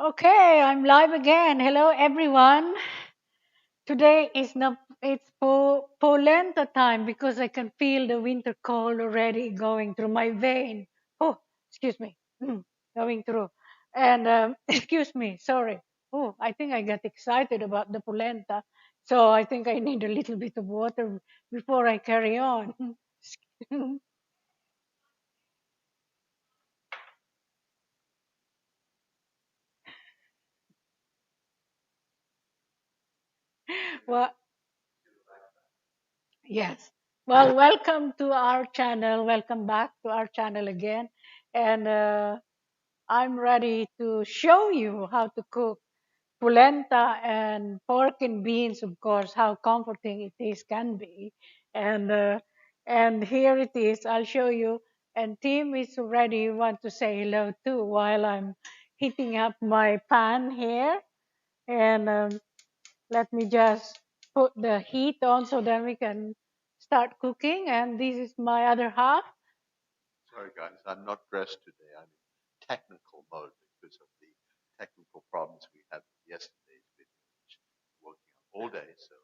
Okay, I'm live again. Hello, everyone. Today is not it's polenta time because I can feel the winter cold already going through my vein. Oh, excuse me, going through. And excuse me, sorry. Oh, I think I got excited about the polenta, so I think I need a little bit of water before I carry on. Well, yes. Well, welcome to our channel. Welcome back to our channel again. And I'm ready to show you how to cook polenta and pork and beans, of course, how comforting it is can be. And and here it is. I'll show you. And Tim is ready. Want to say hello too while I'm heating up my pan here. And let me just put the heat on so then we can start cooking. And this is my other half. Sorry, guys, I'm not dressed today. I'm in technical mode because of the technical problems we had with yesterday's video, which we're working on all day. So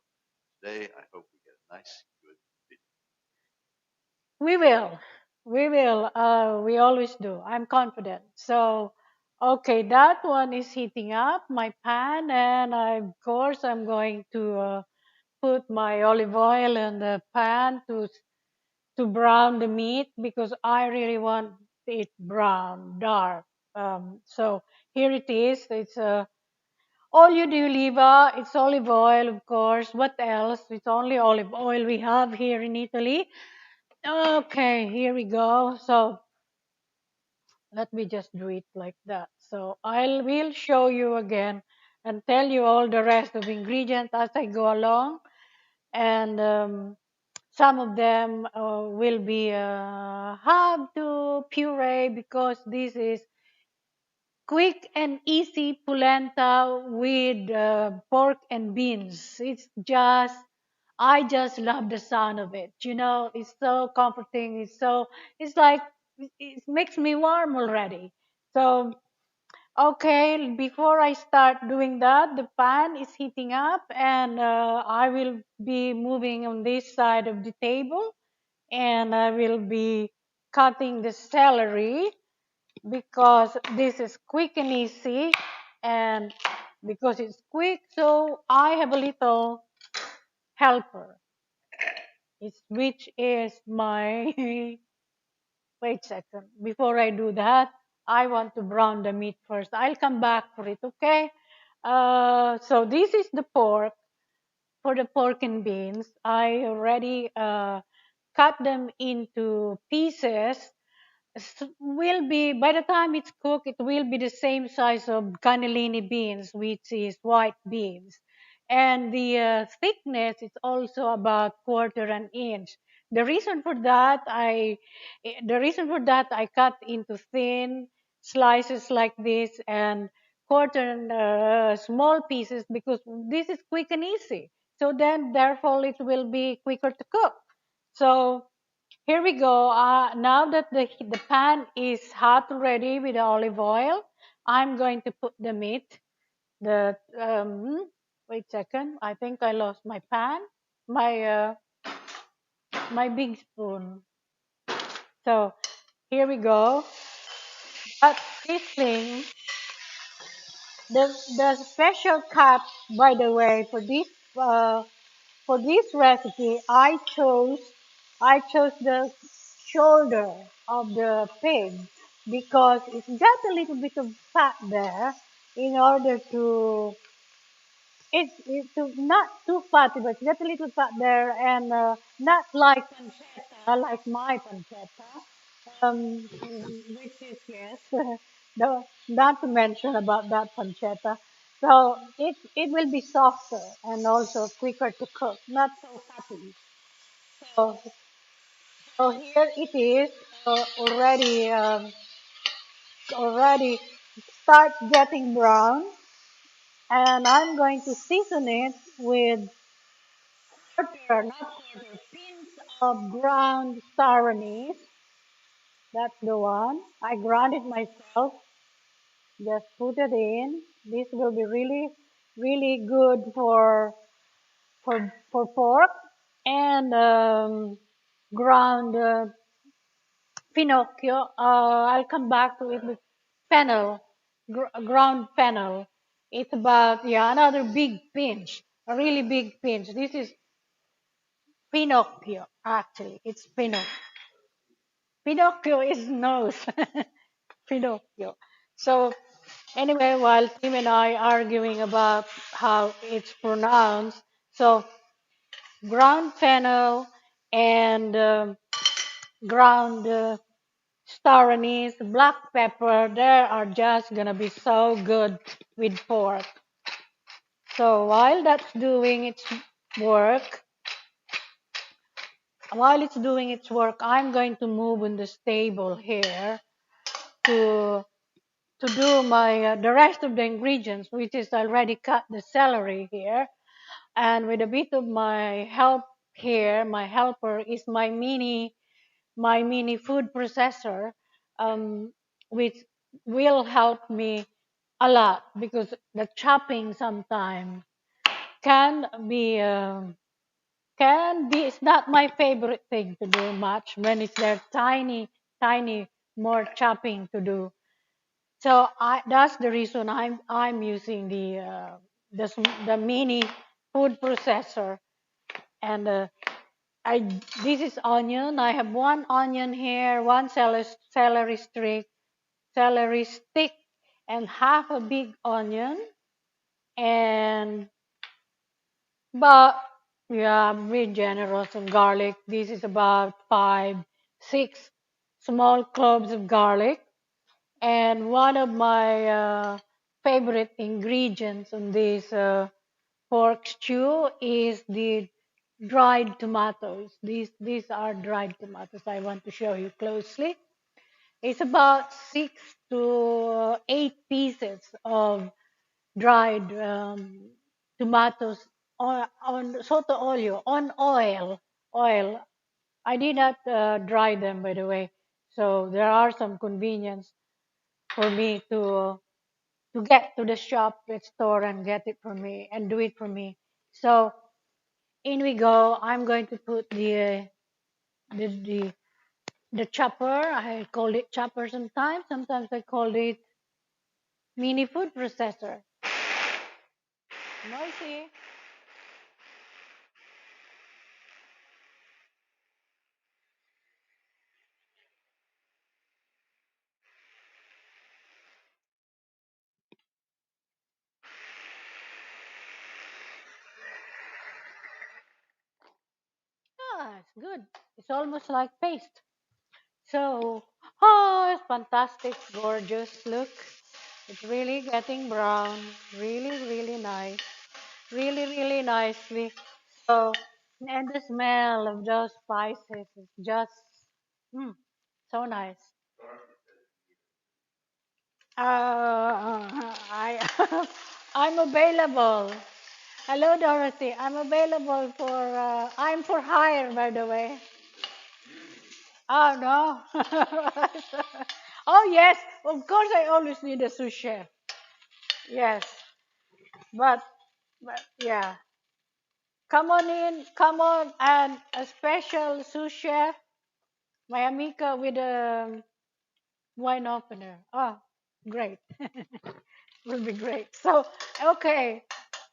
today, I hope we get a nice, good video. We will. We will. We always do. I'm confident. So, okay, that one is heating up my pan. And of course, I'm going to put my olive oil in the pan to brown the meat because I really want it brown, dark. So here it is. It's olio di oliva. It's olive oil, of course. What else? It's only olive oil we have here in Italy. Okay, here we go. So let me just do it like that. So I will show you again and tell you all the rest of ingredients as I go along. And some of them will be have to puree because this is quick and easy polenta with pork and beans. I just love the sound of it. It's so comforting. It's like, it makes me warm already. So, okay, before I start doing that, the pan is heating up and I will be moving on this side of the table and I will be cutting the celery because this is quick and easy and because it's quick, so I have a little helper, which is my wait a second, before I do that I want to brown the meat first. I'll come back for it. Okay, so this is the pork. For the pork and beans, I already cut them into pieces. Will be, by the time it's cooked, it will be the same size of cannellini beans, which is white beans, and the thickness is also about quarter an inch. the reason for that i the reason for that I cut into thin slices like this and quarter small pieces because this is quick and easy, so then therefore it will be quicker to cook. So here we go. Now that the pan is hot already with the olive oil, I'm going to put the meat. The wait a second. I think I lost my pan, my my big spoon. So here we go. But this thing, the special cut, by the way, uh, for this recipe, I chose the shoulder of the pig because it's got a little bit of fat there in order to not too fatty, but got a little fat there and not like pancetta, like my pancetta, which is yes, not to mention about that pancetta. So it will be softer and also quicker to cook, not so fatty. So so here it is, already start getting brown, and I'm going to season it with pins of ground star anise. That's the one. I ground it myself. Just put it in. This will be really, really good for pork and ground Pinocchio. I'll come back to it with fennel, ground fennel. It's about, yeah, another big pinch, a really big pinch. This is Pinocchio, actually. It's Pinocchio. Pinocchio is nose. Pinocchio. So anyway, while Tim and I arguing about how it's pronounced, so ground fennel and ground star anise, black pepper, they are just gonna be so good with pork. So work, while it's doing its work, I'm going to move in this table here to do my the rest of the ingredients, which is already cut the celery here, and with a bit of my help here, my helper is my mini food processor, um, which will help me a lot because the chopping sometimes can be it's not my favorite thing to do much when it's there tiny more chopping to do. So that's the reason I'm using the mini food processor. And I this is onion. I have one onion here, one celery stick, and half a big onion. And but yeah, I'm really generous on garlic. This is about 6 small cloves of garlic. And one of my favorite ingredients in this pork stew is the dried tomatoes. These are dried tomatoes. I want to show you closely. It's about 6 to 8 pieces of dried tomatoes on soto olio, on oil. Oil. I did not dry them, by the way. So there are some convenience for me to get to the shop, the store, and get it for me and do it for me. So in we go. I'm going to put the the the chopper. I call it chopper sometimes. Sometimes I call it mini food processor. Noisy. Ah, it's good. It's almost like paste. So, oh, it's fantastic, gorgeous. Look, it's really getting brown. Really, really nice. Really, really nicely. So, and the smell of those spices is just mm, so nice. I I'm available. Hello, Dorothy. I'm available for. I'm for hire, by the way. Oh no. Oh yes, of course. I always need a sous chef. Yes, but yeah. Come on in. Come on, and a special sous chef, my amica with a wine opener. Oh, great. Will be great. So okay,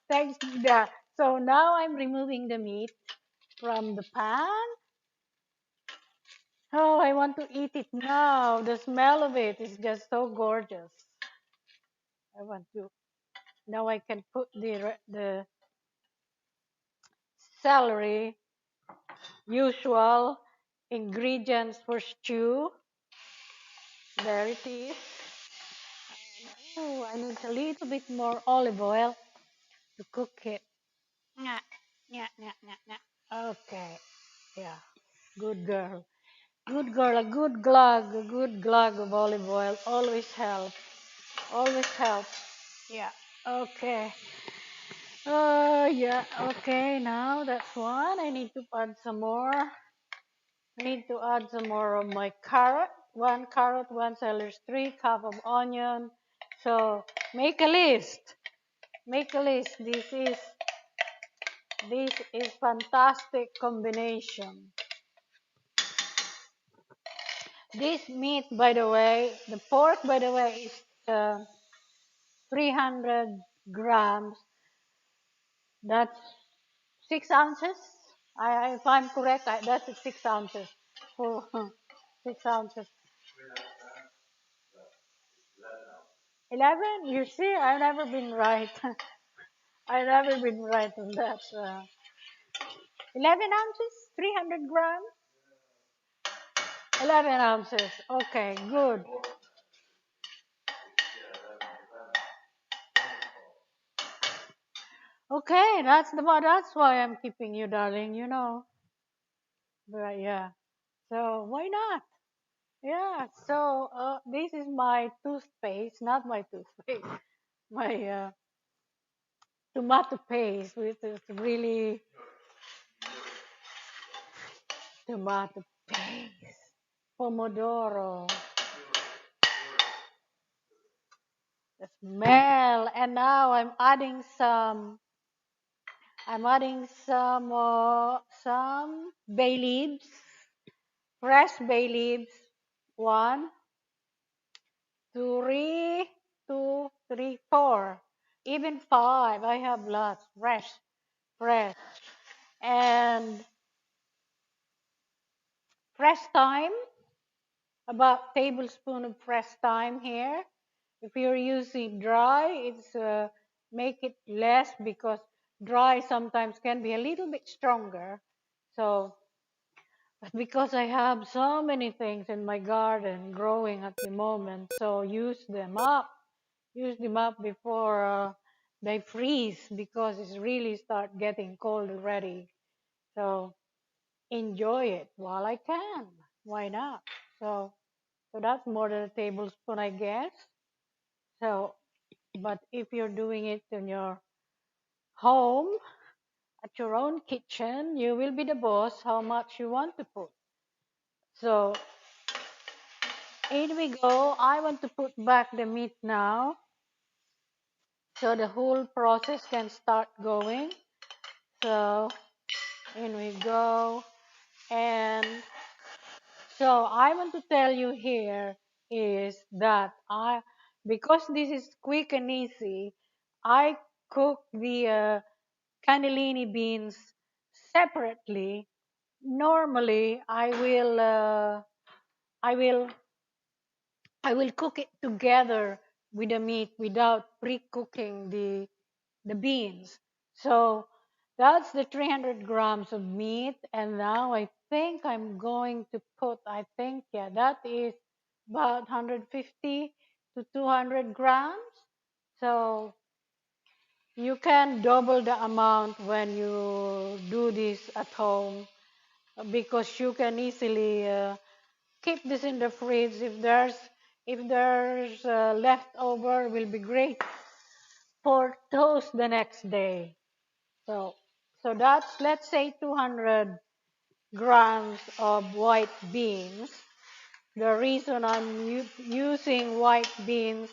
thanks. Yeah. So now I'm removing the meat from the pan. Oh, I want to eat it now. The smell of it is just so gorgeous. I want to. Now I can put the celery, usual ingredients for stew. There it is. Oh, I need a little bit more olive oil to cook it. Nya, nya, nya, nya, nya. Okay. Yeah. Good girl. Good girl. A good glug of olive oil always helps. Always helps. Yeah. Okay. Yeah. Okay. Now that's one. I need to add some more. I need to add some more of my carrot. One carrot, one celery, 3 cup of onion, So make a list. Make a list. This is fantastic combination. This meat, by the way, the pork, by the way, is 300 grams. That's 6 ounces. If I'm correct, that's 6 ounces. For 6 ounces. 11? You see, I've never been right. I've never been right on that. 11 ounces? 300 grams? 11 ounces. Okay, good. Okay, that's why I'm keeping you, darling, you know. But yeah. So why not? Yeah. So this is my toothpaste, not my toothpaste. My tomato paste, which is really tomato paste. Pomodoro. The smell. And now I'm adding some bay leaves, fresh bay leaves. One, three, two, three, four, even five. I have lots, fresh, and fresh thyme. About tablespoon of fresh thyme here. If you're using dry, it's make it less because dry sometimes can be a little bit stronger. So, but because I have so many things in my garden growing at the moment, so use them up. Use them up before they freeze because it's really start getting cold already. So enjoy it while I can. Why not? So that's more than a tablespoon, I guess. So, but if you're doing it in your home, at your own kitchen, you will be the boss how much you want to put. So, in we go. I want to put back the meat now so the whole process can start going. So, in we go. And so I want to tell you here is that because this is quick and easy, I cook the cannellini beans separately. Normally, I will, I will cook it together with the meat without pre-cooking the beans. So that's the 300 grams of meat. And now I think I'm going to put, I think, yeah, that is about 150 to 200 grams. So you can double the amount when you do this at home because you can easily keep this in the fridge. If there's leftover, will be great for toast the next day. So so that's, let's say, 200 grams of white beans. The reason I'm using white beans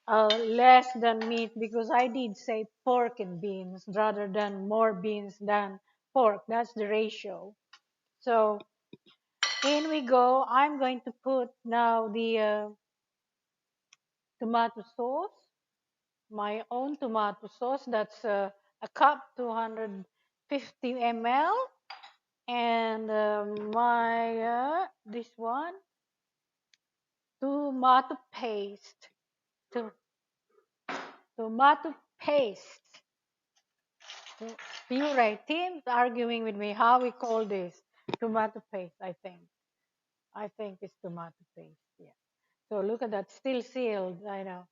less than meat because I did say pork and beans rather than more beans than pork. That's the ratio. So in we go. I'm going to put now the tomato sauce, my own tomato sauce. That's a cup, 250 ml, and my this one tomato paste. To, tomato paste. Puree. Tim's arguing with me how we call this. Tomato paste, I think. I think it's tomato paste. Yeah. So look at that, still sealed. I know.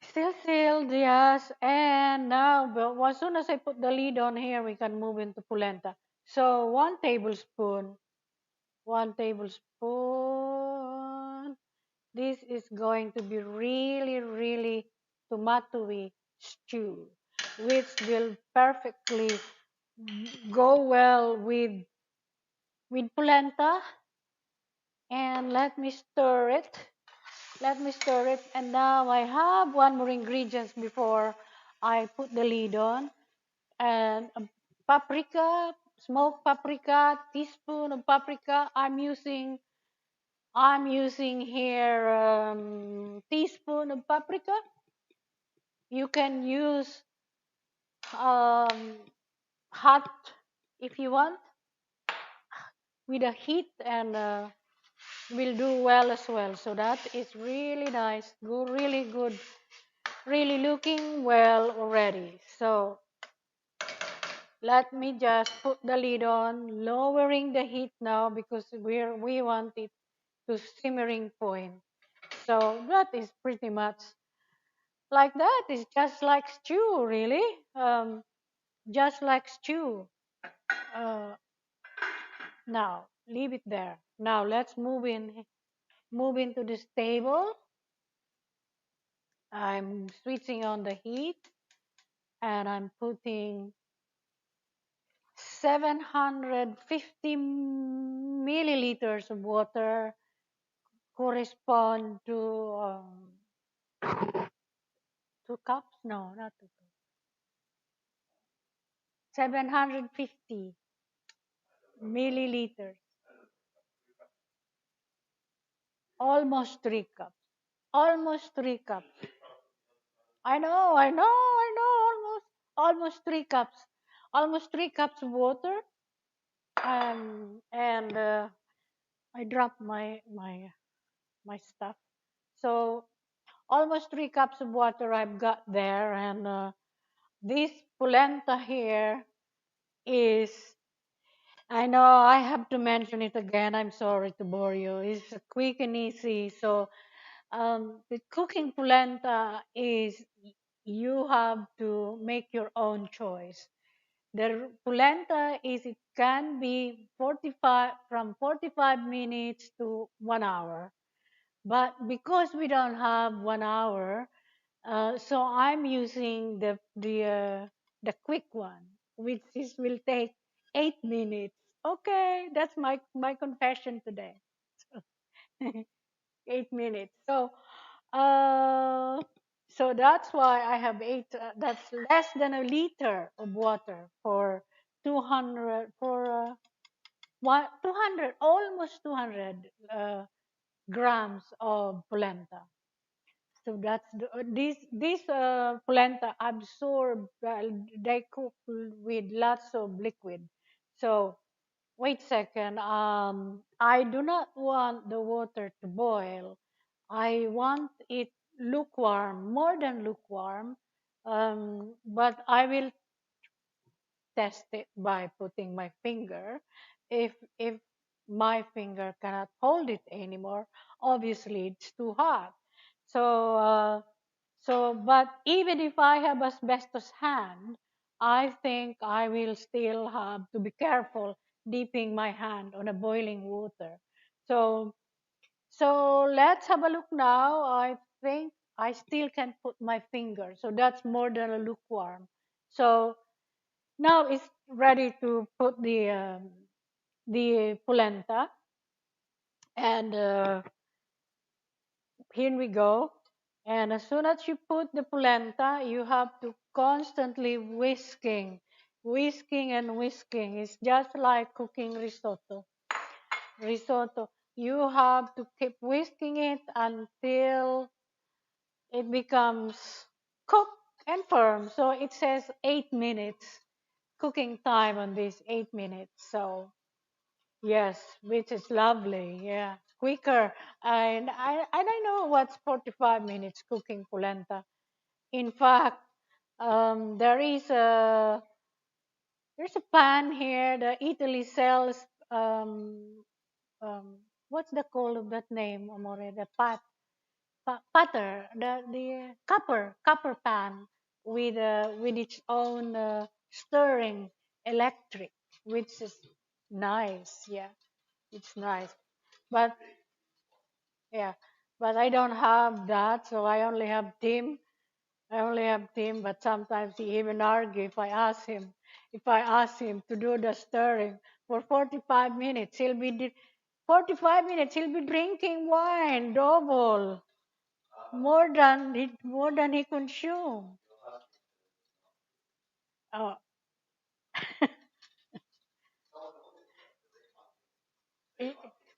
Still sealed, yes. And now, but as soon as I put the lid on here, we can move into polenta. So one tablespoon. This is going to be really, really tomatoey stew, which will perfectly go well with polenta. And let me stir it. Let me stir it. And now I have one more ingredients before I put the lid on. And paprika, smoked paprika, teaspoon of paprika. I'm using here teaspoon of paprika. You can use um, hot if you want with a heat and will do well as well. So that is really nice, good, really good, really looking well already. So let me just put the lid on, lowering the heat now because we want it to simmering point. So that is pretty much like that. It's just like stew, really. Just like stew. Uh, now leave it there. Now let's move into this table. I'm switching on the heat and I'm putting 750 milliliters of water correspond to 2 cups. No, not 2 cups. 750 milliliters. Almost 3 cups. Almost 3 cups. I know. Almost 3 cups. Almost 3 cups of water. And I dropped my stuff. So almost 3 cups of water I've got there, and this polenta here is. I know I have to mention it again. I'm sorry to bore you. It's quick and easy. So the cooking polenta is you have to make your own choice. The polenta is it can be 45 from 45 minutes to 1 hour. But because we don't have 1 hour, so I'm using the quick one, which is will take 8 minutes. Okay, that's my confession today. 8 minutes. Uh, so that's why I have eight. That's less than a liter of water for 200 for 200 almost 200 grams of polenta. So that's this polenta absorb. They cook with lots of liquid. So wait a second. I do not want the water to boil. I want it lukewarm, more than lukewarm. But I will test it by putting my finger. If my finger cannot hold it anymore, obviously it's too hot. So but even if I have asbestos hand, I think I will still have to be careful dipping my hand on a boiling water. So let's have a look now. I think I still can put my finger. So that's more than a lukewarm. So now it's ready to put the polenta, and here we go. And as soon as you put the polenta, you have to constantly whisking and whisking. It's just like cooking risotto. Risotto. You have to keep whisking it until it becomes cooked and firm. So it says 8 minutes cooking time on this 8 minutes. So yes, which is lovely. Yeah, quicker. And I know what's 45 minutes cooking polenta. In fact, there is there's a pan here. The Italy sells um, what's the call of that name, Amore? The putter, the copper pan with its own stirring electric, which is nice. Yeah, it's nice. But yeah, but I don't have that, so I only have Tim. I only have Tim, but sometimes he even argue if I ask him to do the stirring for 45 minutes, 45 minutes he'll be drinking wine double. more than he consumed. Oh. Eh,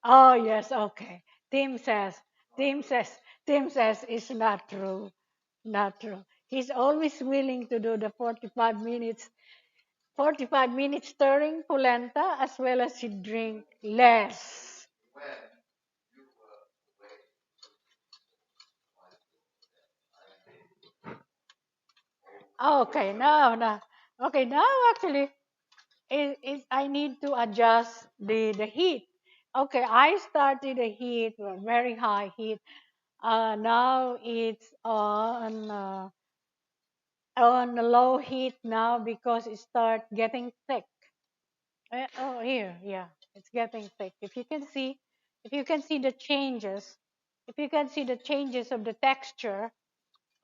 oh yes, okay. Tim says, Tim says, Tim says it's not true. Not true. He's always willing to do the 45 minutes stirring polenta as well as he drink less. Okay, now, okay, now actually, I need to adjust the heat. Okay, I started the heat, very high heat. Now it's on low heat now because it start getting thick. Oh, here, yeah, it's getting thick. If you can see the changes, if you can see the changes of the texture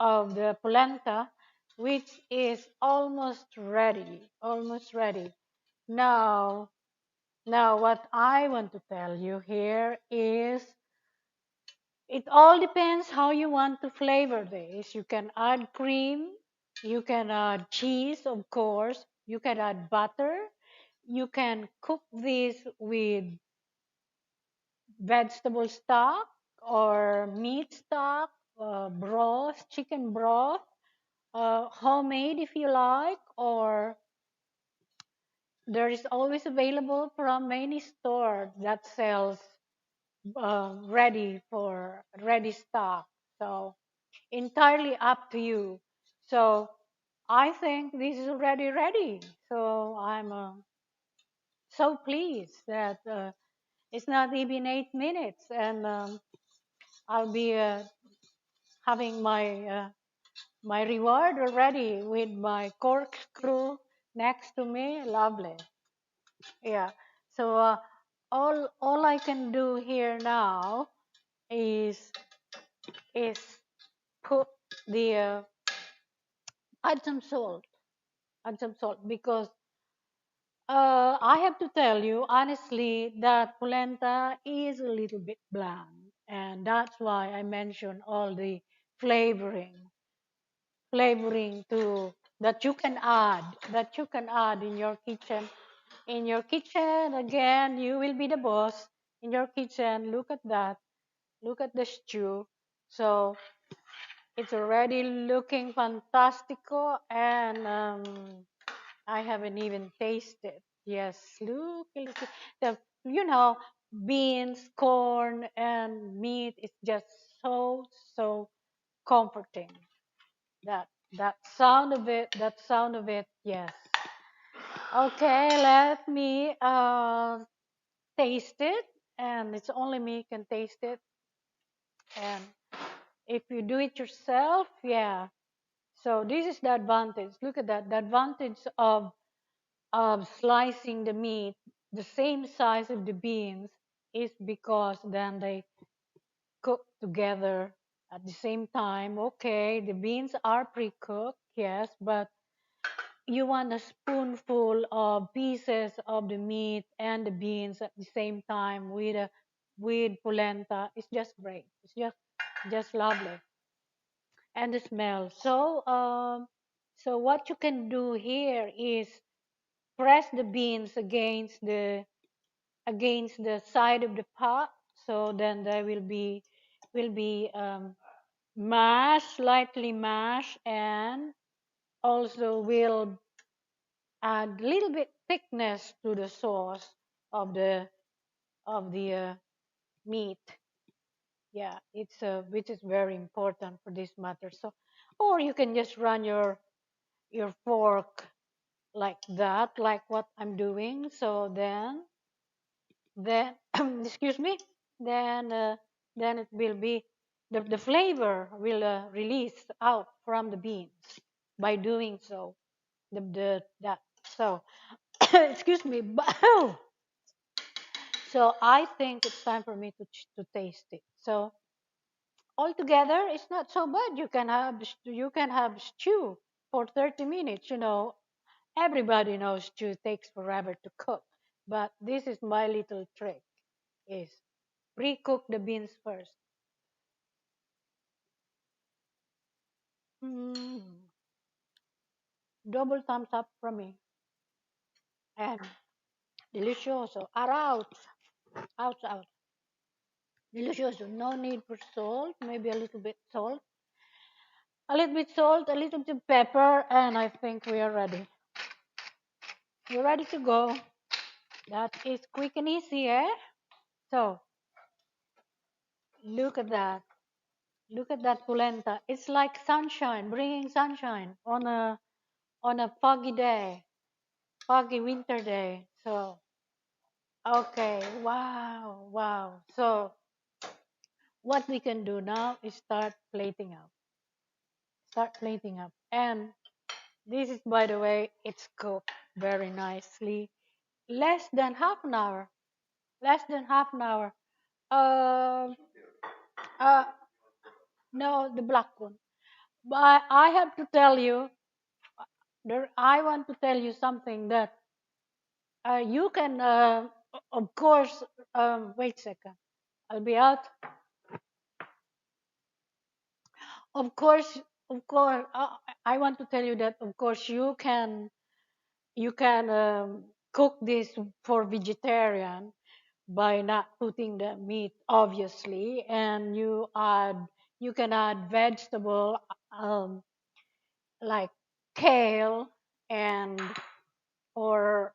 of the polenta, which is almost ready. Now, now what I want to tell you here is it all depends how you want to flavor this. You can add cream, you can add cheese, of course, you can add butter, you can cook this with vegetable stock or meat stock, broth, chicken broth, homemade if you like, or there is always available from many stores that sells ready stock. So entirely up to you. So I think this is already ready. So I'm so pleased that it's not even 8 minutes, and I'll be having my reward already with my corkscrew next to me. Lovely. Yeah. So all I can do here now is is put the add some salt, add some salt because I have to tell you honestly that polenta is a little bit bland, and that's why I mentioned all the flavoring, flavoring to that you can add in your kitchen. In your kitchen, again, you will be the boss. In your kitchen, look at that. Look at the stew. So it's already looking fantastico, and I haven't even tasted. Yes, look, the beans, corn, and meat is just so comforting. That sound of it, yes. Okay, let me taste it, and it's only me can taste it. And if you do it yourself, yeah. So this is the advantage. Look at that. The advantage of slicing the meat the same size of the beans is because then they cook together at the same time. Okay, the beans are pre-cooked, yes, but you want a spoonful of pieces of the meat and the beans at the same time with polenta. It's just great. It's just lovely, and the smell. So what you can do here is press the beans against the side of the pot, so then they will be mashed, lightly mashed, and also will add a little bit thickness to the sauce of the meat. Yeah, it's which is very important for this matter. So, or you can just run your fork like that, like what I'm doing. So then excuse me, then then it will be the flavor will release out from the beans by doing so. The that so excuse me. So I think it's time for me to taste it. So altogether, it's not so bad. You can have stew for 30 minutes. Everybody knows stew takes forever to cook, but this is my little trick: is pre-cook the beans first. Mm, double thumbs up from me. And delicioso. Ouch. Ouch, ouch. Delicioso. No need for salt. Maybe a little bit salt. A little bit salt, a little bit pepper, and I think we are ready. We're ready to go. That is quick and easy, eh? So, look at that. Look at that polenta. It's like sunshine, bringing sunshine on a foggy day, foggy winter day. So, okay, wow, wow. So, what we can do now is start plating up. Start plating up. And this is, by the way, it's cooked very nicely. Less than half an hour. Less than half an hour. Uh, uh, no, the black one. But I have to tell you, I want to tell you something that you can, of course, wait a second. I'll be out. Of course, of course, I want to tell you that, of course, you can cook this for vegetarian by not putting the meat, obviously, and you can add vegetable um, like kale and or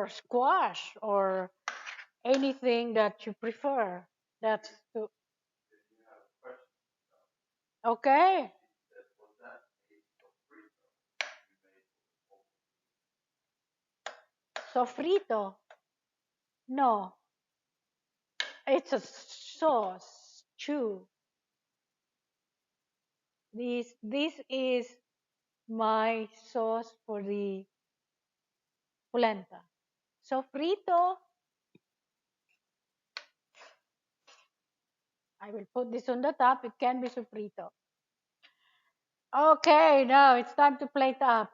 squash or anything that you prefer. That's to, okay. Sofrito? No, it's a sauce. Chew. This is my sauce for the polenta. Sofrito. I will put this on the top. It can be sofrito. Okay, now it's time to plate up.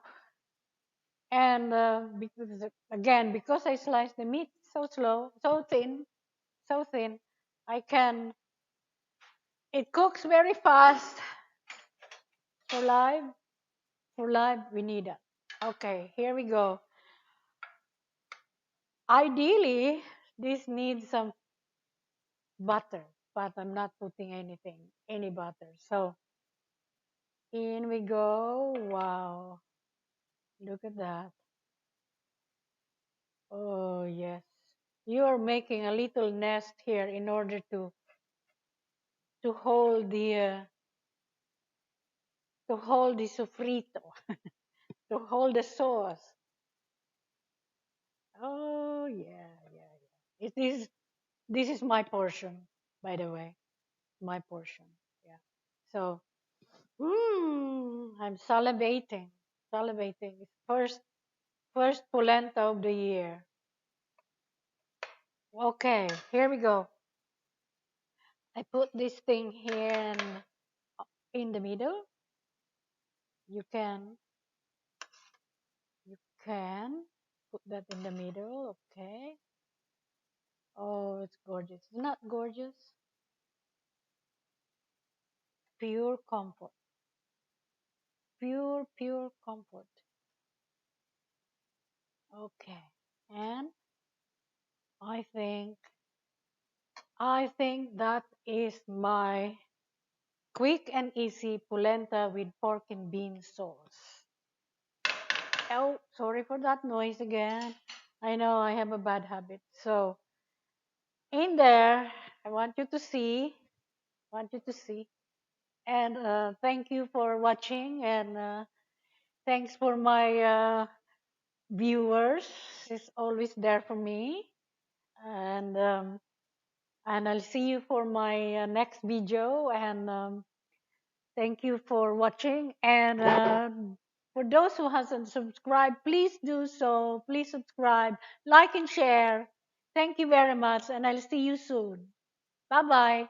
And because, again, because I slice the meat so slow, so thin, I can. It cooks very fast. For live, we need it. Okay, here we go. Ideally, this needs some butter, but I'm not putting any butter. So in we go. Wow, look at that. Oh yes, you are making a little nest here in order to hold the sofrito, to hold the sauce. Oh yeah, yeah, yeah. It is. This is my portion, by the way, my portion. Yeah. So, I'm salivating, salivating. It's first polenta of the year. Okay, here we go. I put this thing here in the middle. You can you can put that in the middle. Okay. Oh, it's gorgeous. It's not gorgeous. Pure comfort. Pure comfort. Okay. And I think that is my quick and easy polenta with pork and bean sauce. Oh, sorry for that noise again. I know I have a bad habit. So in there, I want you to see, and thank you for watching, and thanks for my viewers. It's always there for me, and I'll see you for my next video. And thank you for watching. And for those who hasn't subscribed, please do so. Please subscribe, like, and share. Thank you very much, and I'll see you soon. Bye bye.